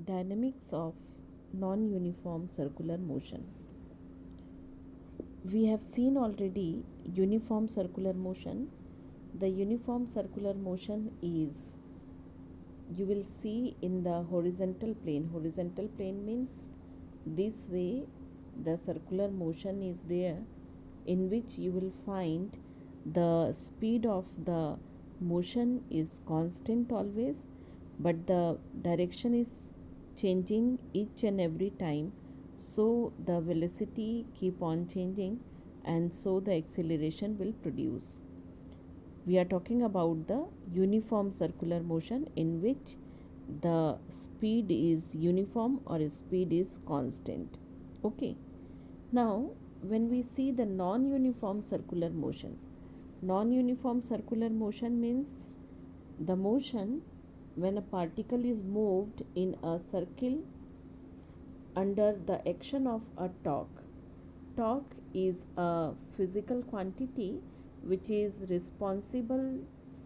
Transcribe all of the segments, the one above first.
Dynamics of non-uniform circular motion. We have seen already uniform circular motion. The uniform circular motion is, you will see in the horizontal plane. Horizontal plane means this way the circular motion is there, in which you will find the speed of the motion is constant always, but the direction is changing each and every time, so the velocity keep on changing, and so the acceleration will produce. We are talking about the uniform circular motion, in which the speed is uniform or speed is constant. Okay, now when we see the non-uniform circular motion, non-uniform circular motion means the motion when a particle is moved in a circle under the action of a torque. Torque is a physical quantity which is responsible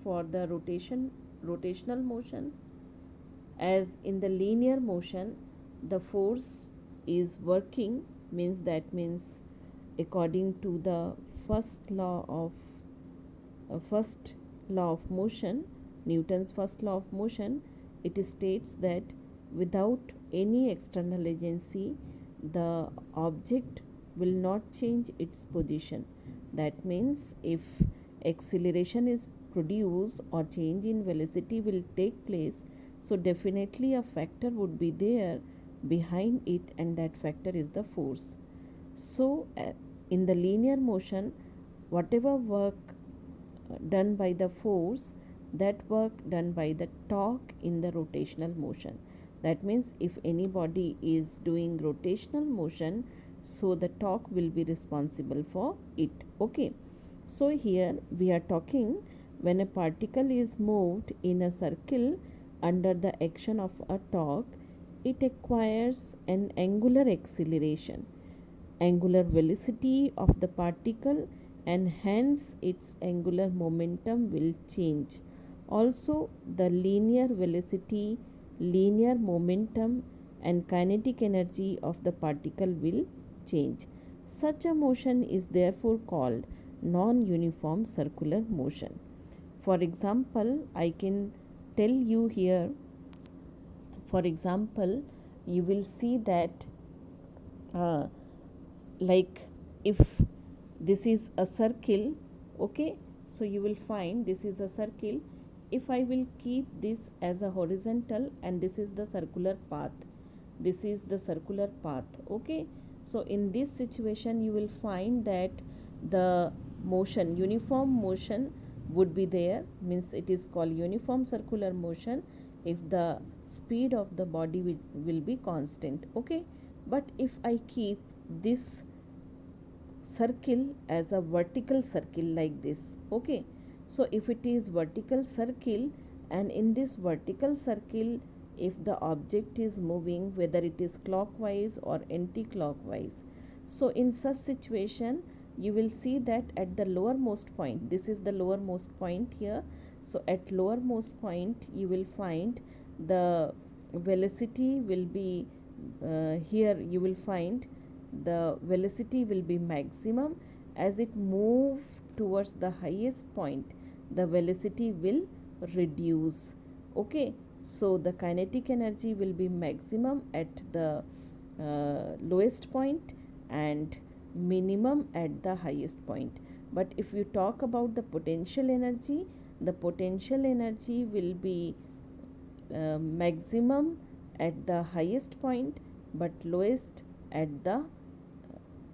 for the rotational motion. As in the linear motion, the force is working, means according to the first law of motion, Newton's first law of motion, it states that without any external agency, the object will not change its position. That means if acceleration is produced or change in velocity will take place, so definitely a factor would be there behind it, and that factor is the force. So in the linear motion, whatever work done by the force, that work done by the torque in the rotational motion. That means if any body is doing rotational motion, so the torque will be responsible for it. Okay, so here we are talking when a particle is moved in a circle under the action of a torque, it acquires an angular acceleration, angular velocity of the particle, and hence its angular momentum will change. Also, the linear velocity, linear momentum, and kinetic energy of the particle will change. Such a motion is therefore called non-uniform circular motion. For example, I can tell you here, for example, you will see that like if this is a circle, okay, so you will find this is a circle. If I will keep this as a horizontal, and this is the circular path, this is the circular path, okay, so in this situation you will find that the motion, uniform motion would be there, means it is called uniform circular motion if the speed of the body will be constant. Okay, but if I keep this circle as a vertical circle like this, okay, so if it is vertical circle, and in this vertical circle if the object is moving, whether it is clockwise or anti-clockwise, so in such situation you will see that at the lowermost point, this is the lowermost point here, so at lowermost point you will find the velocity will be here you will find the velocity will be maximum. As it moves towards the highest point, the velocity will reduce. Okay, so the kinetic energy will be maximum at the lowest point and minimum at the highest point. But if you talk about the potential energy, the potential energy will be maximum at the highest point but lowest at the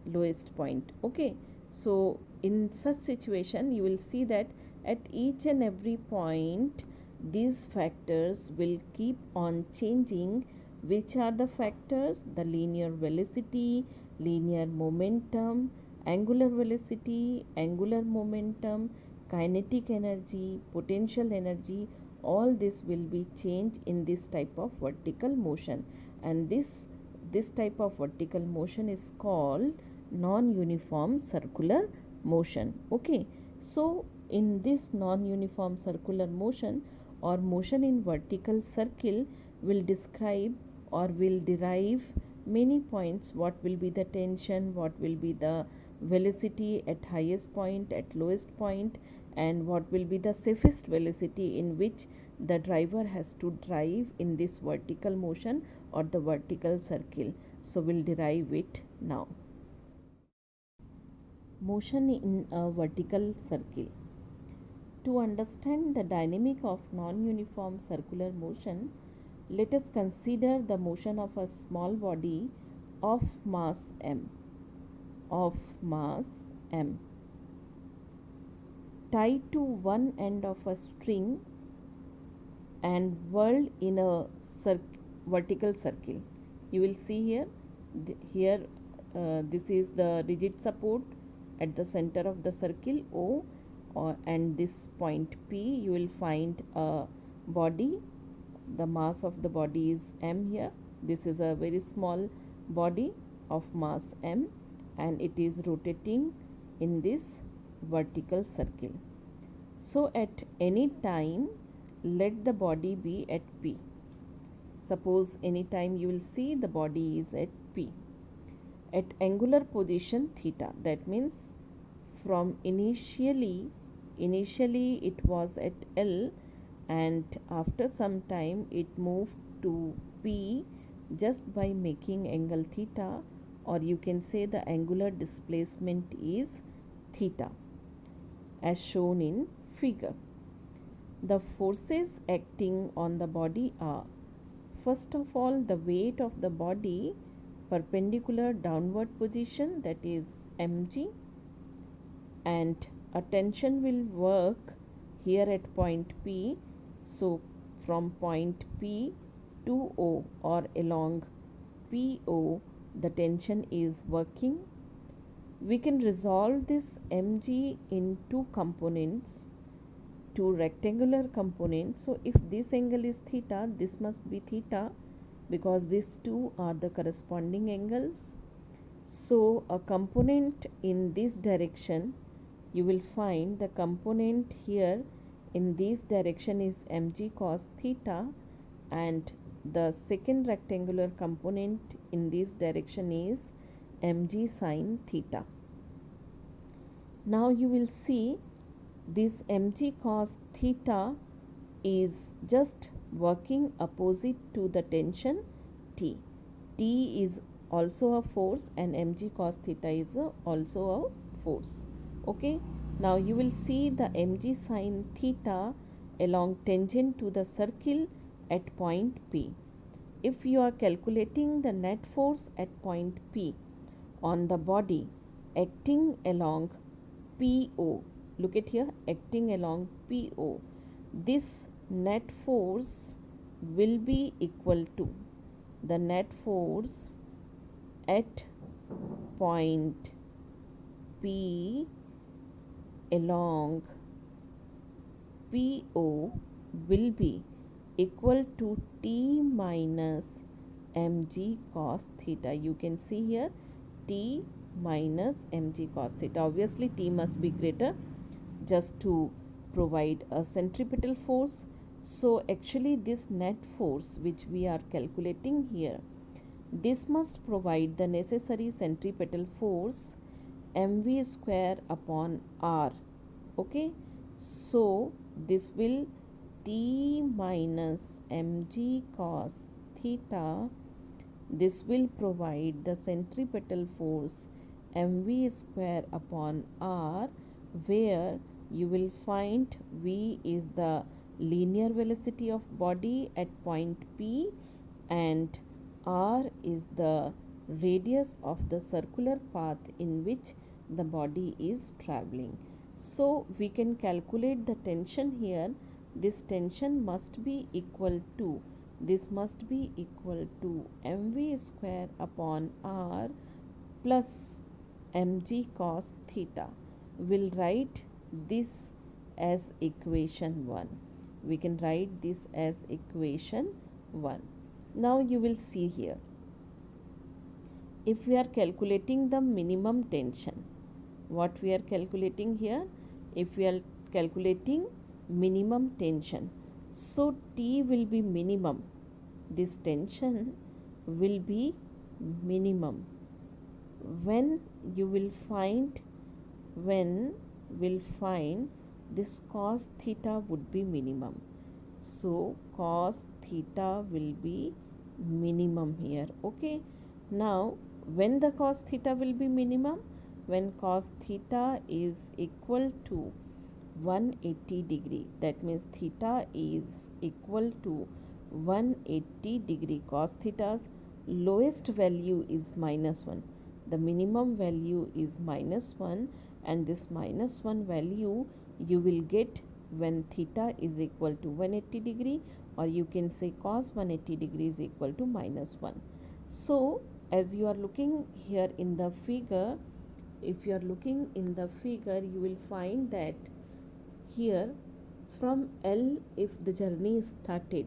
lowest point. Okay, so in such situation you will see that at each and every point these factors will keep on changing. Which are the factors? The linear velocity, linear momentum, angular velocity, angular momentum, kinetic energy, potential energy, all this will be changed in this type of vertical motion, and this type of vertical motion is called non-uniform circular motion. Okay, so in this non-uniform circular motion or motion in vertical circle will describe or we'll derive many points, what will be the tension, what will be the velocity at highest point, at lowest point, and what will be the safest velocity in which the driver has to drive in this vertical motion or the vertical circle. So we'll derive it now. Motion in a vertical circle. To understand the dynamic of non-uniform circular motion, let us consider the motion of a small body of mass m. Tied to one end of a string and whirled in a vertical circle. You will see here, this is the rigid support at the center of the circle O, and this point P. You will find a body. The mass of the body is m here. This is a very small body of mass m, and it is rotating in this vertical circle. So at any time, let the body be at P. Suppose any time you will see the body is at P. At angular position theta, that means from initially it was at L, and after some time it moved to P just by making angle theta, or you can say the angular displacement is theta, as shown in figure. The forces acting on the body are, first of all, the weight of the body perpendicular downward position, that is mg, and a tension will work here at point P. So from point P to O or along PO, the tension is working. We can resolve this mg in two components, two rectangular components. So if this angle is theta, this must be theta, because these two are the corresponding angles. So a component in this direction, you will find the component here in this direction is mg cos theta, and the second rectangular component in this direction is mg sin theta. Now you will see this mg cos theta is just working opposite to the tension T. T is also a force and mg cos theta is also a force. Okay, now you will see the mg sin theta along tangent to the circle at point P. If you are calculating the net force at point P on the body acting along PO, look at here, acting along PO, this net force will be equal to the net force at point P along PO will be equal to T minus mg cos theta. You can see here T minus mg cos theta. Obviously T must be greater just to provide a centripetal force. So actually this net force which we are calculating here, this must provide the necessary centripetal force mv square upon r. Okay, so this will T minus mg cos theta, this will provide the centripetal force mv square upon r, where you will find v is the linear velocity of body at point P and r is the radius of the circular path in which the body is traveling. So we can calculate the tension here. This tension must be equal to, this must be equal to mv square upon r plus mg cos theta. We'll write this as equation 1. We can write this as equation 1. Now you will see here, if we are calculating the minimum tension, what we are calculating here, if we are calculating minimum tension, so T will be minimum, this tension will be minimum. When you will find, when will find this cos theta would be minimum. So cos theta will be minimum here. Okay. Now when the cos theta will be minimum, when cos theta is equal to 180 degree, that means theta is equal to 180 degree. Cos theta's lowest value is -1, the minimum value is -1, and this -1 value you will get when theta is equal to 180 degree, or you can say cos 180 degree is equal to -1. So as you are looking here in the figure, if you are looking in the figure, you will find that here from L, if the journey is started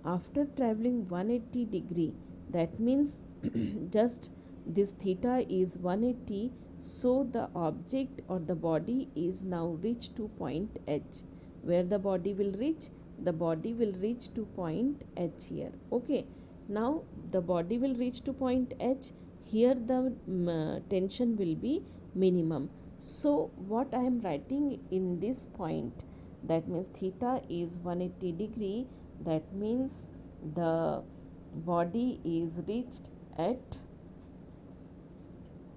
after traveling 180 degree, that means just this theta is 180, so the object or the body is now reached to point H. Where the body will reach? The body will reach to point H here. Okay. Now the body will reach to point H. Here the tension will be minimum. So what I am writing in this point, that means theta is 180 degree, that means the body is reached at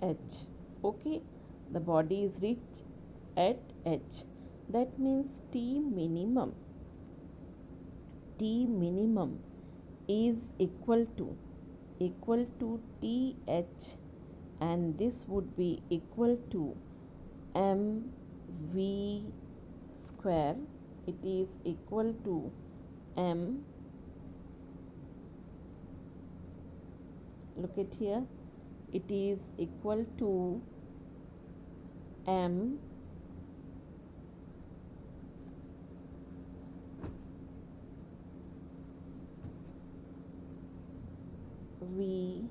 H. Okay, the body is reached at H. That means T minimum is equal to TH, and this would be equal to mv square. It is equal to m, look at here, it is equal to m v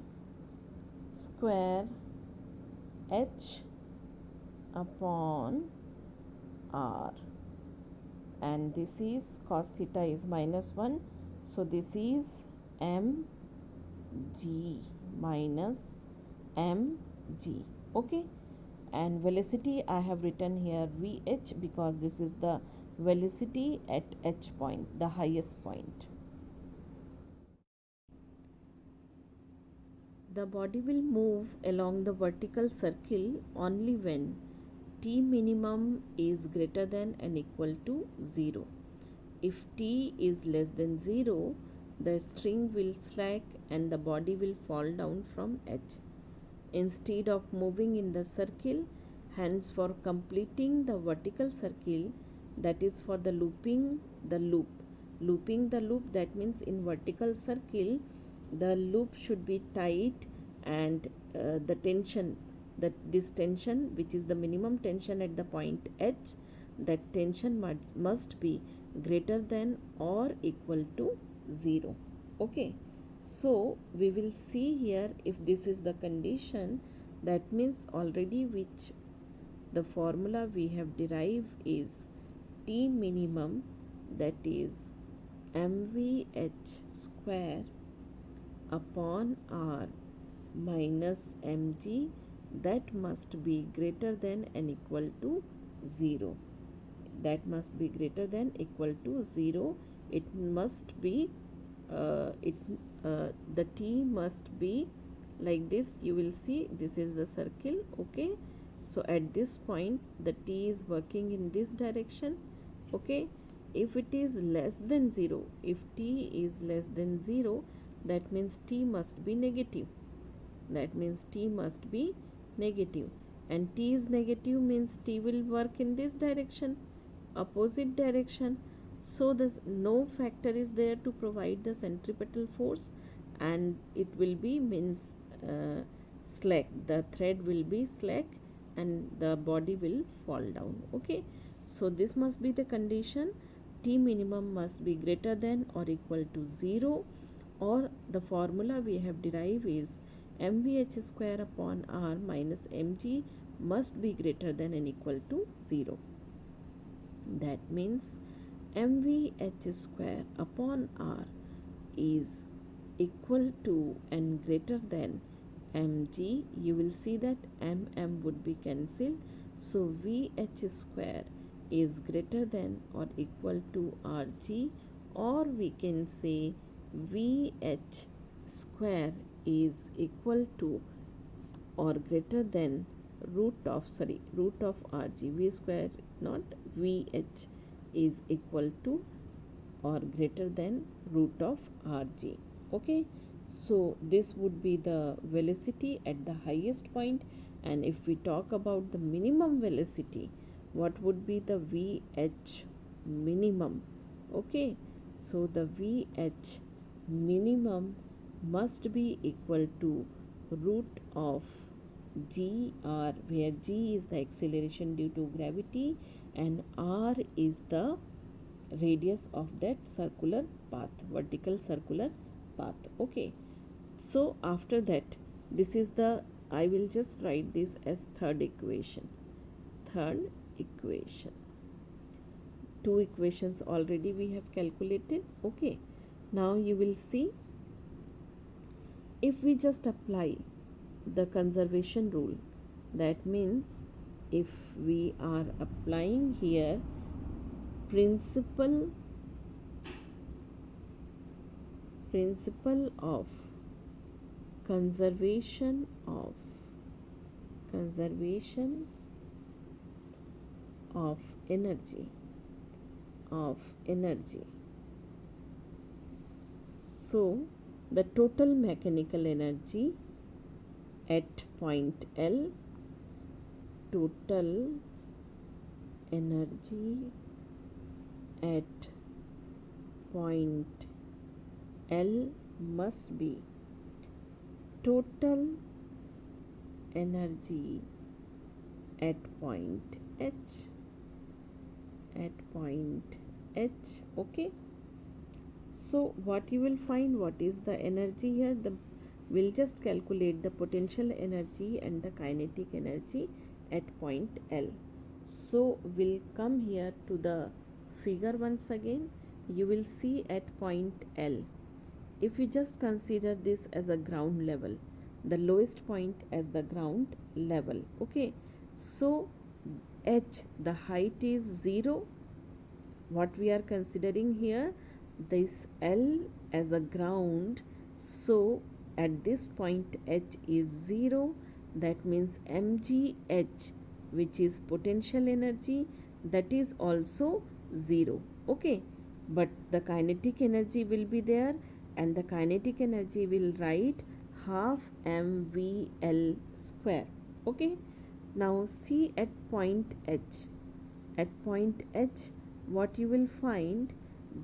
square h upon r, and this is cos theta is -1, so this is mg minus mg. Okay, and velocity I have written here vh because this is the velocity at h point, the highest point. The body will move along the vertical circle only when T minimum is greater than and equal to 0. If T is less than 0, the string will slack and the body will fall down from H. Instead of moving in the circle, hence for completing the vertical circle, that is for the looping the loop, that means in vertical circle the loop should be tight, and the tension, this tension which is the minimum tension at the point H, that tension must be greater than or equal to 0. Okay, so we will see here if this is the condition, that means already which the formula we have derived is T minimum, that is mvh square upon r minus mg, that must be greater than and equal to 0. That must be greater than equal to 0. It must be the T must be like this. You will see this is the circle. Okay, so at this point the T is working in this direction. Okay, if it is less than 0, if T is less than 0, that means T must be negative, that means T must be negative, and T is negative means T will work in this direction, opposite direction. So this no factor is there to provide the centripetal force, and it will be means slack, the thread will be slack and the body will fall down. Okay, so this must be the condition, T minimum must be greater than or equal to 0, or the formula we have derived is mvh square upon r minus mg must be greater than and equal to 0. That means mvh square upon r is equal to and greater than mg, you will see that would be cancelled. So VH square is greater than or equal to RG, or we can say VH square is equal to or greater than root of RG. V square, not VH, is equal to or greater than root of RG. Okay, so this would be the velocity at the highest point. And if we talk about the minimum velocity, what would be the VH minimum? Okay, so the VH minimum must be equal to root of GR, where G is the acceleration due to gravity and R is the radius of that circular path, vertical circular path. Okay, so after that, this is the, I will just write this as third equation. Two equations already we have calculated. Okay, now you will see, if we just apply the conservation rule, that means if we are applying here principle of conservation of energy. So the total mechanical energy at point L, total energy at point L must be total energy at point H. Okay, so what you will find, what is the energy here? We'll just calculate the potential energy and the kinetic energy at point L. So we'll come here to the figure once again. You will see at point L, if you just consider this as a ground level, the lowest point as the ground level. Okay, so H, the height is 0. What we are considering here, this L as a ground, so at this point H is 0. That means mgh, which is potential energy, that is also 0. Okay, but the kinetic energy will be there, and the kinetic energy will write half mvl square. Okay, now see at point H. At point H, what you will find,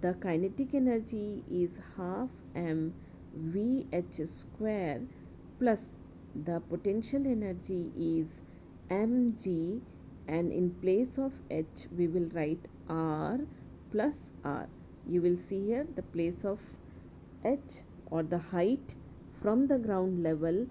the kinetic energy is half mvh square plus the potential energy is mg, and in place of h we will write r plus r. You will see here the place of h, or the height from the ground level,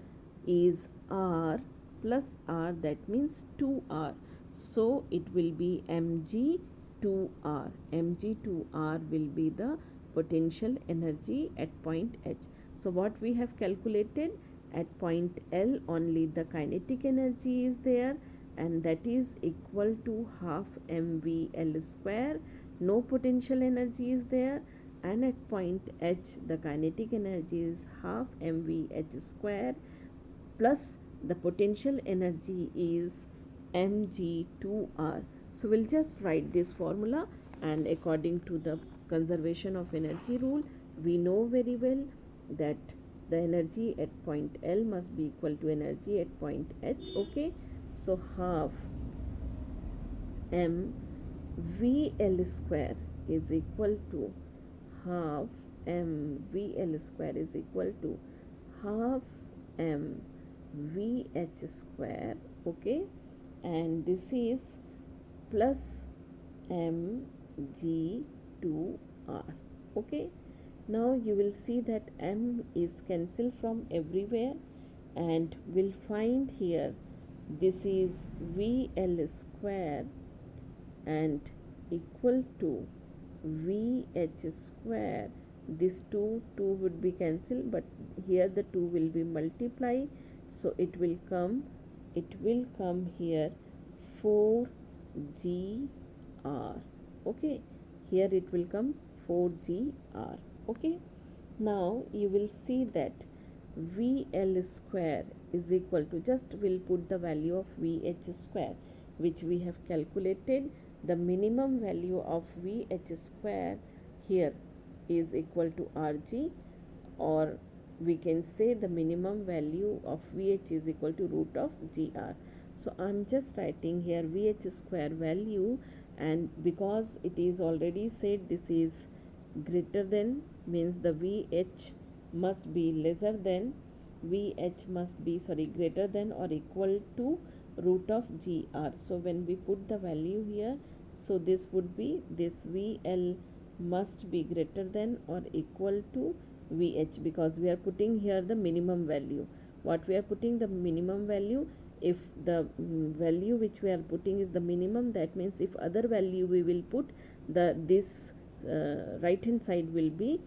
is r plus r, that means 2r. So it will be mg2r. mg2r will be the potential energy at point H. So what we have calculated, at point L only the kinetic energy is there, and that is equal to half mvl square. No potential energy is there, and at point H the kinetic energy is half mvh square plus the potential energy is mg2r. So we'll just write this formula, and according to the conservation of energy rule, we know very well that the energy at point L must be equal to energy at point H. Okay, so half mvl square is equal to half mvl square is equal to half mvh square. Okay, and this is plus mg2r. Okay, now you will see that m is cancelled from everywhere, and we'll find here this is vl square and equal to vh square this 2 would be cancelled, but here the 2 will be multiply, so it will come here 4gr. Okay, here it will come 4gr. Okay, now you will see that VL square is equal to, just will put the value of VH square which we have calculated. The minimum value of VH square here is equal to RG, or we can say the minimum value of VH is equal to root of GR. So I'm just writing here VH square value, and because it is already said this is greater than, means the VH must be lesser than, greater than or equal to root of GR. So when we put the value here, so this would be, this VL must be greater than or equal to VH, because we are putting here the minimum value. What we are putting the minimum value, if the value which we are putting is the minimum, that means if other value we will put, this right hand side will be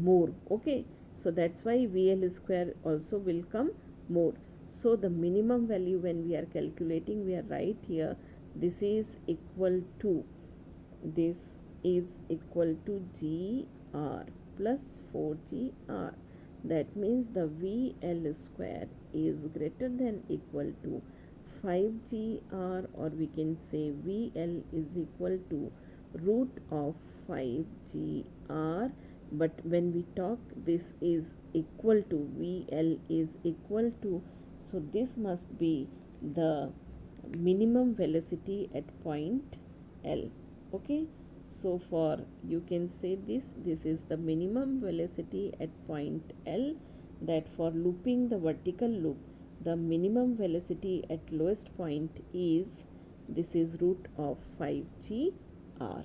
more. Okay, so that's why VL square also will come more. So the minimum value when we are calculating, we are right here, this is equal to GR plus 4GR. That means the VL square is greater than equal to 5GR, or we can say VL is equal to root of 5GR. But when we talk, this is equal to, VL is equal to, so this must be the minimum velocity at point L. Okay, so for, you can say this is the minimum velocity at point L, that for looping the vertical loop, the minimum velocity at lowest point is, this is root of 5GR.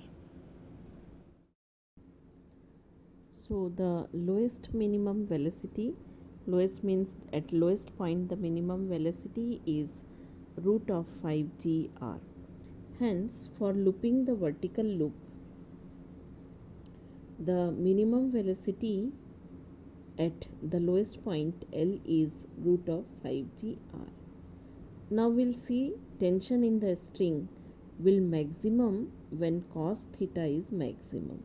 So the lowest minimum velocity, lowest means at lowest point the minimum velocity is root of 5GR. Hence, for looping the vertical loop, the minimum velocity at the lowest point L is root of 5GR. Now we'll see tension in the string will maximum when cos theta is maximum,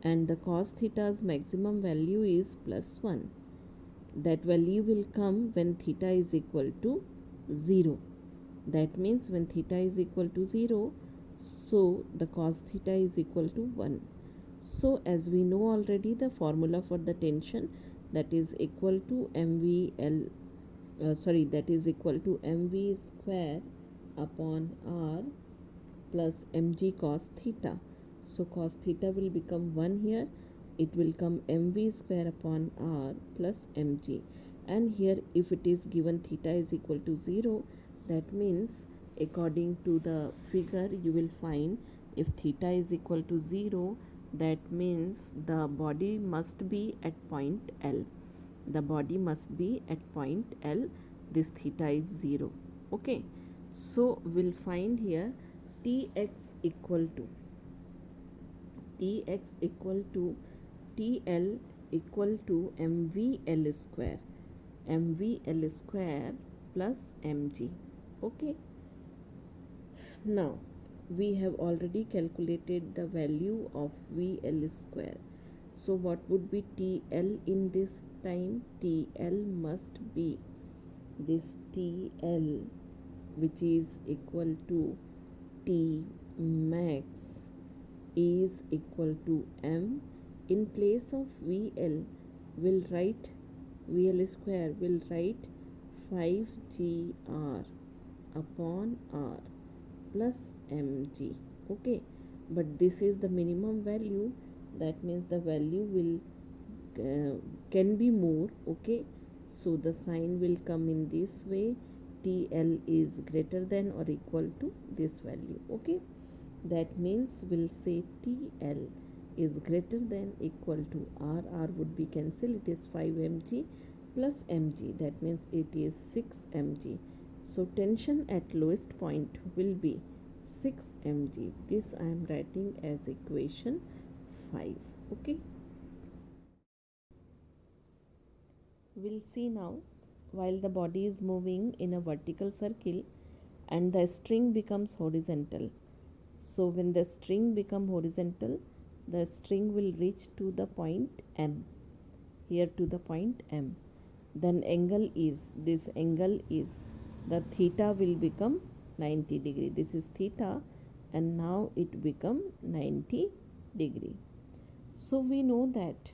and the cos theta's maximum value is +1. That value will come when theta is equal to 0. That means when theta is equal to 0, so the cos theta is equal to 1. So as we know already, the formula for the tension, that is equal to MV square upon R plus mg cos theta. So cos theta will become 1 here, it will come mv square upon R plus mg, and here if it is given theta is equal to 0, that means according to the figure you will find, if theta is equal to 0, that means the body must be at point L. The body must be at point L, this theta is 0. Okay, so we'll find here Tx equal to TL equal to MVL square plus mg. Okay, now we have already calculated the value of VL square. So what would be TL in this time? TL must be this TL, which is equal to T max is equal to M. In place of VL, will write VL square, will write 5GR upon R plus mg. Okay, but this is the minimum value, that means the value will can be more. Okay, so the sign will come in this way, TL is greater than or equal to this value. Okay, that means we'll say TL is greater than equal to R would be cancelled, it is 5 mg plus mg, that means it is 6 mg. So tension at lowest point will be 6 mg. This I am writing as equation 5. Okay. We'll see now, while the body is moving in a vertical circle and the string becomes horizontal. So when the string become horizontal, the string will reach to the point M, here to the point M. Then this angle is, the theta will become 90 degree. This is theta and now it become 90 degree. So we know that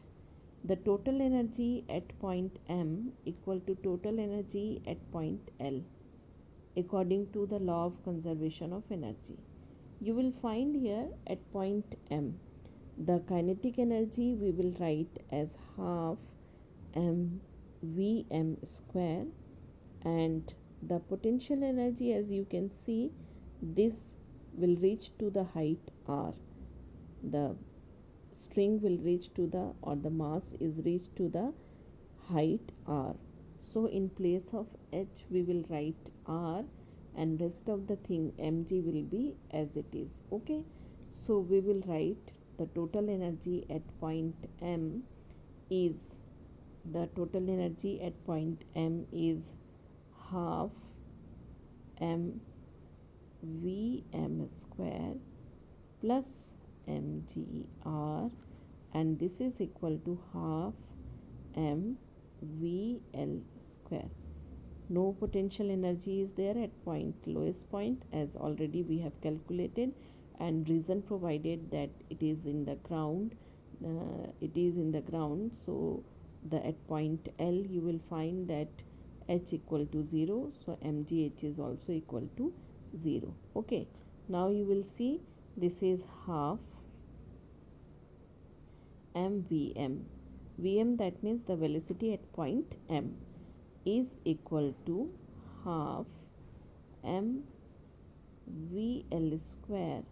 the total energy at point M equal to total energy at point L according to the law of conservation of energy. You will find here at point M, the kinetic energy we will write as half mvm square, and the potential energy, as you can see, this will reach to the height r. The string will reach to the, or the mass is reached to the height r. So in place of h we will write r, and rest of the thing mg will be as it is. Okay, so we will write the total energy at point M is, the total energy at point M is half mvm square plus mgr, and this is equal to half mvl square. No potential energy is there at point lowest point, as already we have calculated, and reason provided that it is in the ground. So the at point L you will find that h equal to 0, so mgh is also equal to 0. Okay, now you will see this is half mvm. Vm, that means the velocity at point M, is equal to half mvl square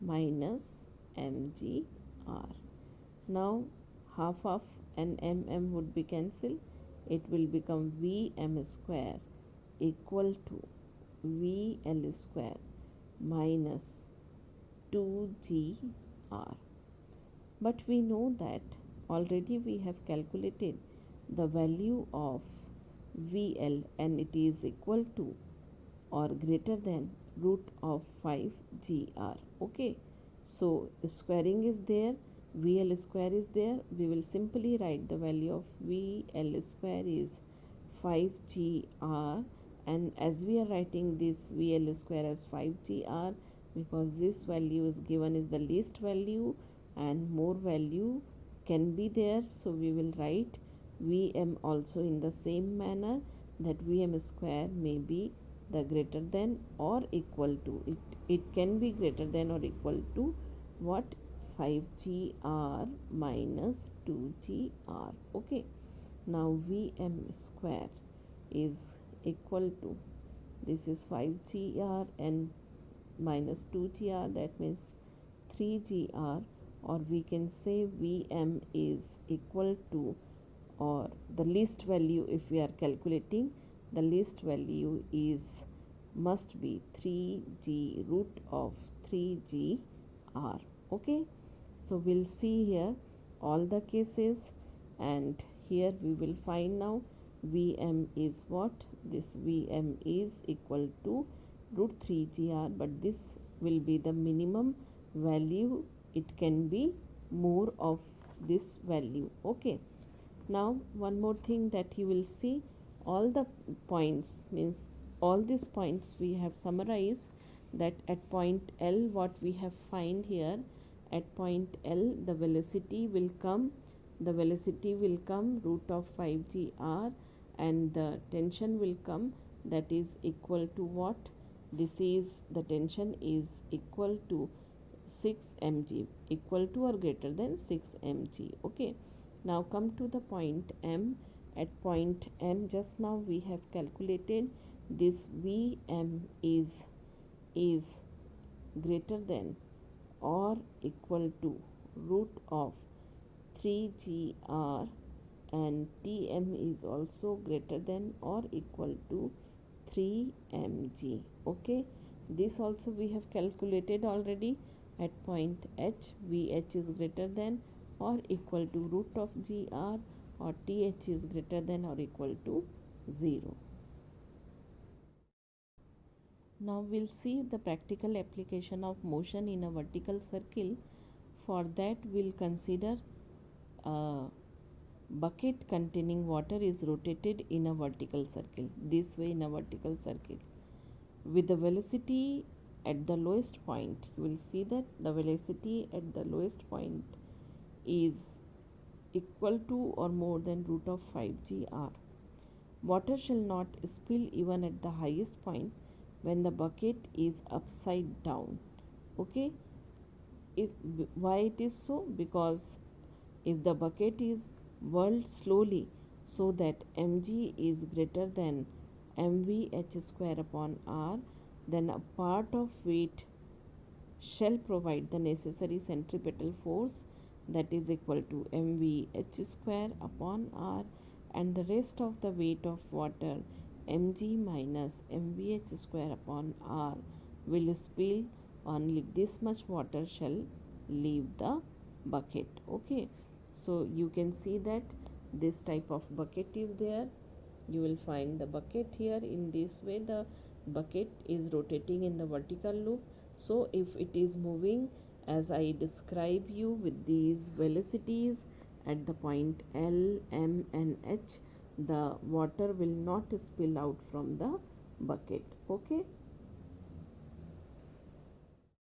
minus mgr. Now half of an mm would be cancelled. It will become vm square equal to vl square minus 2gr. But we know that already we have calculated the value of VL, and it is equal to or greater than root of 5gr. Okay, so squaring is there, VL square is there. We will simply write the value of VL square is 5gr, and as we are writing this VL square as 5gr, because this value is given is the least value and more value can be there, so we will write Vm also in the same manner, that Vm square may be the greater than or equal to, it can be greater than or equal to what, 5gr minus 2gr. Okay, now Vm square is equal to, this is 5gr and minus 2gr, that means 3gr, or we can say Vm is equal to, or the least value, if we are calculating, the least value is must be 3g root of 3gr. Okay, so we'll see here all the cases, and here we will find now Vm is what, this Vm is equal to root 3gr, but this will be the minimum value, it can be more of this value. Okay, now one more thing that you will see, all the points, means all these points we have summarized, that at point L what we have find here, at point L the velocity will come root of 5gr, and the tension will come, that is equal to what, this is, the tension is equal to 6 mg, equal to or greater than 6 mg. Okay, now come to the point M. At point M, just now we have calculated this Vm is greater than or equal to root of 3gr, and Tm is also greater than or equal to 3 mg. Okay, this also we have calculated already. At point H, Vh is greater than or equal to root of gr, or TH is greater than or equal to 0. Now we'll see the practical application of motion in a vertical circle. For that we'll consider a bucket containing water is rotated in a vertical circle, this way in a vertical circle. With the velocity at the lowest point, you will see that the velocity at the lowest point is equal to or more than root of 5 g/r. Water shall not spill even at the highest point when the bucket is upside down. Okay, why it is so? Because if the bucket is whirled slowly so that mg is greater than mvh square upon r, then a part of weight shall provide the necessary centripetal force that is equal to mvh square upon r, and the rest of the weight of water mg minus mvh square upon r will spill. Only this much water shall leave the bucket. Okay, so you can see that this type of bucket is there. You will find the bucket here. In this way the bucket is rotating in the vertical loop. So if it is moving as I describe you with these velocities at the point L, M and H, the water will not spill out from the bucket. Okay,